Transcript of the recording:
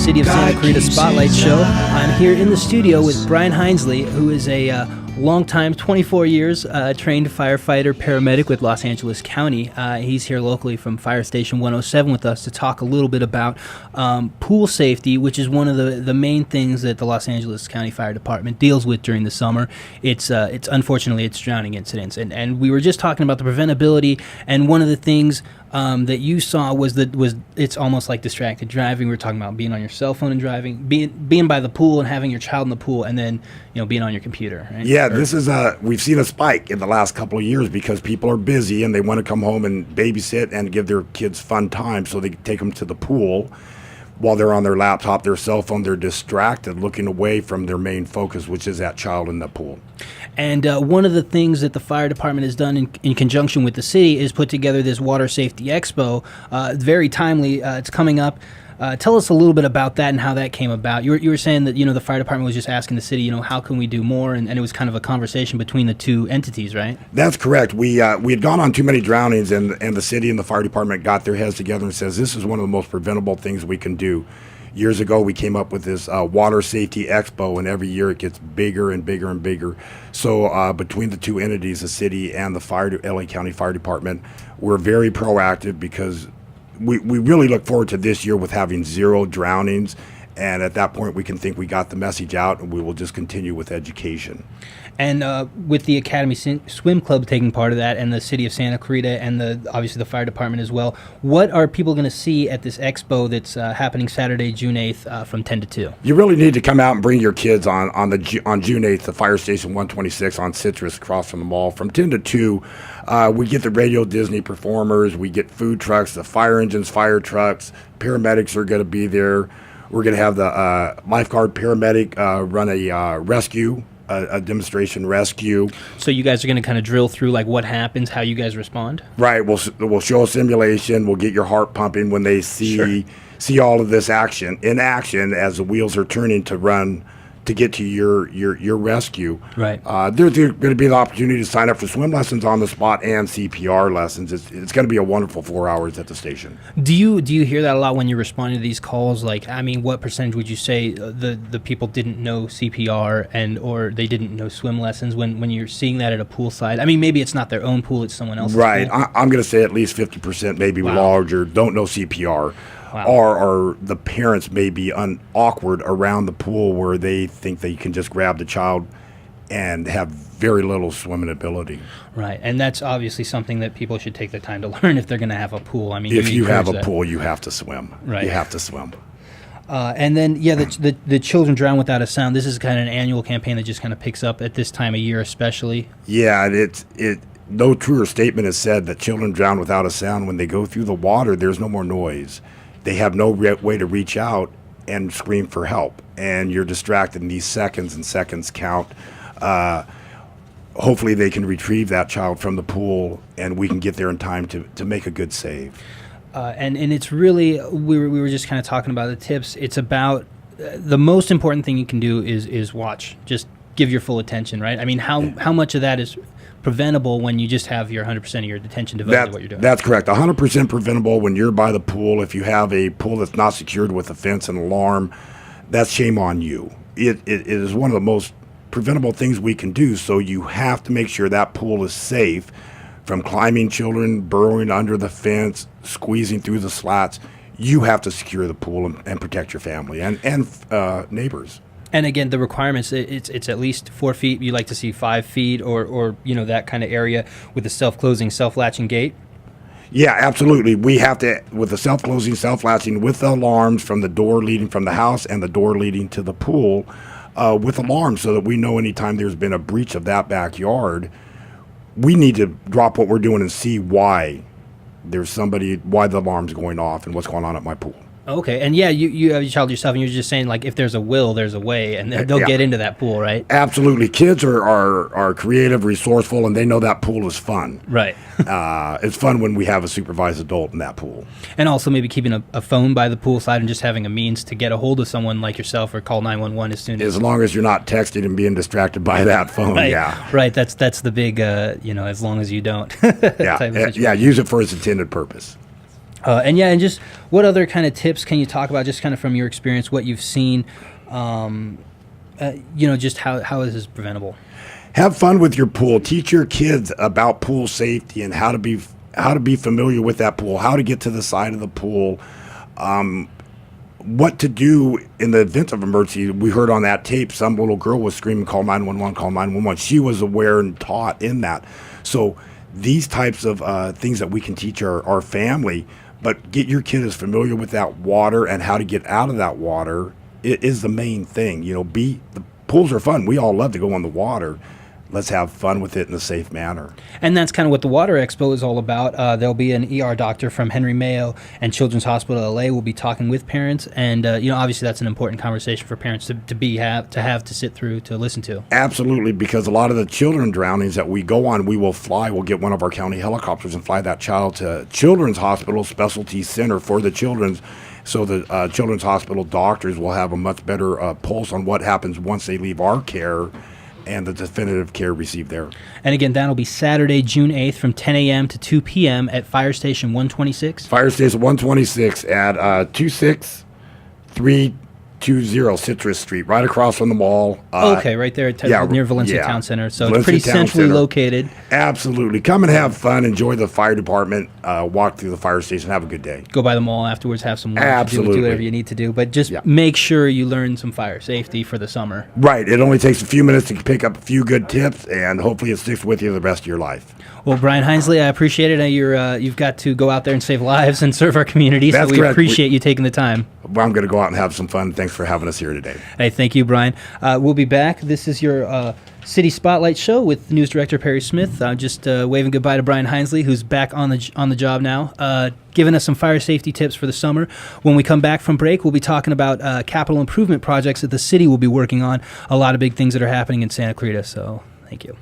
City of Santa Clarita Spotlight Show. I'm here in the studio with Brian Hinsley, who is a longtime, 24 years, trained firefighter, paramedic with Los Angeles County. He's here locally from Fire Station 107 with us to talk a little bit about pool safety, which is one of the main things that the Los Angeles County Fire Department deals with during the summer. It's unfortunately, it's drowning incidents. And we were just talking about the preventability, and one of the things that you saw was it's almost like distracted driving. We were talking about being on your cell phone and driving, being by the pool and having your child in the pool, and then being on your computer. Right? Yeah, this is we've seen a spike in the last couple of years because people are busy and they want to come home and babysit and give their kids fun time, so they take them to the pool. While they're on their laptop, their cell phone, they're distracted, looking away from their main focus, which is that child in the pool. And one of the things that the fire department has done in conjunction with the city is put together this Water Safety Expo. Very timely. It's coming up. Tell us a little bit about that and how that came about. You were saying that the fire department was just asking the city, how can we do more, and it was kind of a conversation between the two entities, right? That's correct. We had gone on too many drownings, and the city and the fire department got their heads together and says this is one of the most preventable things we can do. Years ago, we came up with this Water Safety Expo, and every year it gets bigger and bigger and bigger. So between the two entities, the city and the LA County Fire Department, we're very proactive because we really look forward to this year with having 0 drownings. And at that point, we can think we got the message out, and we will just continue with education. And with the Academy Swim Club taking part of that, and the City of Santa Clarita, and obviously the fire department as well, what are people going to see at this expo that's happening Saturday, June 8th from 10 to 2? You really need to come out and bring your kids on June 8th, the Fire Station 126 on Citrus across from the mall. From 10 to 2, we get the Radio Disney performers, we get food trucks, the fire engines, fire trucks, paramedics are going to be there. We're going to have the lifeguard paramedic run a rescue, a demonstration rescue. So you guys are going to kind of drill through like what happens, how you guys respond? Right. We'll show a simulation. We'll get your heart pumping when they see all of this in action as the wheels are turning to run to get to your rescue. Right. There's going to be the opportunity to sign up for swim lessons on the spot and CPR lessons. It's going to be a wonderful 4 hours at the station. Do you hear that a lot when you're responding to these calls? Like, I mean, what percentage would you say the people didn't know CPR or they didn't know swim lessons when you're seeing that at a poolside? I mean, maybe it's not their own pool, it's someone else's right. pool. I'm going to say at least 50%, maybe larger, don't know CPR. Wow. Or the parents may be awkward around the pool where they think they can just grab the child and have very little swimming ability. Right, and that's obviously something that people should take the time to learn if they're going to have a pool. I mean, if you have a pool, you have to swim. Right. You have to swim. And then, the Children Drown Without a Sound. This is kind of an annual campaign that just kind of picks up at this time of year, especially. Yeah, no truer statement is said that children drown without a sound. When they go through the water, there's no more noise. They have no way to reach out and scream for help, and you're distracted, and these seconds and seconds count. Hopefully they can retrieve that child from the pool, and we can get there in time to make a good save. And it's really, we were just kind of talking about the tips. It's about the most important thing you can do is watch. Just give your full attention, right? I mean, how much of that is preventable when you just have your 100% of your attention devoted to what you're doing? That's correct. 100% preventable when you're by the pool. If you have a pool that's not secured with a fence and alarm, that's shame on you. It is one of the most preventable things we can do, so you have to make sure that pool is safe from climbing children, burrowing under the fence, squeezing through the slats. You have to secure the pool and protect your family and neighbors. And again, the requirements, it's at least 4 feet. You like to see 5 feet or that kind of area with a self-closing, self-latching gate? Yeah, absolutely. We have to, with the self-closing, self-latching, with the alarms from the door leading from the house and the door leading to the pool, with alarms so that we know anytime there's been a breach of that backyard, we need to drop what we're doing and see why the alarm's going off and what's going on at my pool. Okay, and you have your child yourself, and you're just saying, like, if there's a will, there's a way, and they'll get into that pool, right? Absolutely. Kids are creative, resourceful, and they know that pool is fun. Right. It's fun when we have a supervised adult in that pool. And also maybe keeping a phone by the poolside and just having a means to get a hold of someone like yourself or call 911 as soon as... As long as you're not texting and being distracted by that phone, right. Yeah. Right, that's the big, as long as you don't. Yeah, use it for its intended purpose. And just what other kind of tips can you talk about, just kind of from your experience, what you've seen, just how is this preventable? Have fun with your pool. Teach your kids about pool safety and how to be familiar with that pool, how to get to the side of the pool, what to do in the event of emergency. We heard on that tape some little girl was screaming, call 911, call 911. She was aware and taught in that. So these types of things that we can teach our family, but get your kid as familiar with that water and how to get out of that water is the main thing. The pools are fun. We all love to go on the water. Let's have fun with it in a safe manner. And that's kind of what the Water Expo is all about. There'll be an ER doctor from Henry Mayo and Children's Hospital LA will be talking with parents. And, obviously that's an important conversation for parents to sit through, to listen to. Absolutely, because a lot of the children drownings that we go on, we'll get one of our county helicopters and fly that child to Children's Hospital Specialty Center for the children's. So the Children's Hospital doctors will have a much better pulse on what happens once they leave our care and the definitive care received there. And again, that'll be Saturday, June 8th from 10 a.m. to 2 p.m. at Fire Station 126? Fire Station 126 at 26320 Citrus Street, right across from the mall. Right there near Valencia Town Center. So Valencia it's pretty centrally located. Absolutely. Come and have fun. Enjoy the fire department. Walk through the fire station. Have a good day. Go by the mall afterwards. Have some lunch. Absolutely. Do whatever you need to do. But just make sure you learn some fire safety for the summer. Right. It only takes a few minutes to pick up a few good tips, and hopefully it sticks with you the rest of your life. Well, Brian Hinsley, I appreciate it. You've got to go out there and save lives and serve our community. That's so we correct. Appreciate you taking the time. Well, I'm going to go out and have some fun. Thanks for having us here today. Hey, thank you, Brian. We'll be back. This is your City Spotlight show with News Director Perry Smith. Just waving goodbye to Brian Hinsley, who's back on the job now, giving us some fire safety tips for the summer. When we come back from break, we'll be talking about capital improvement projects that the city will be working on. A lot of big things that are happening in Santa Clarita. So, thank you.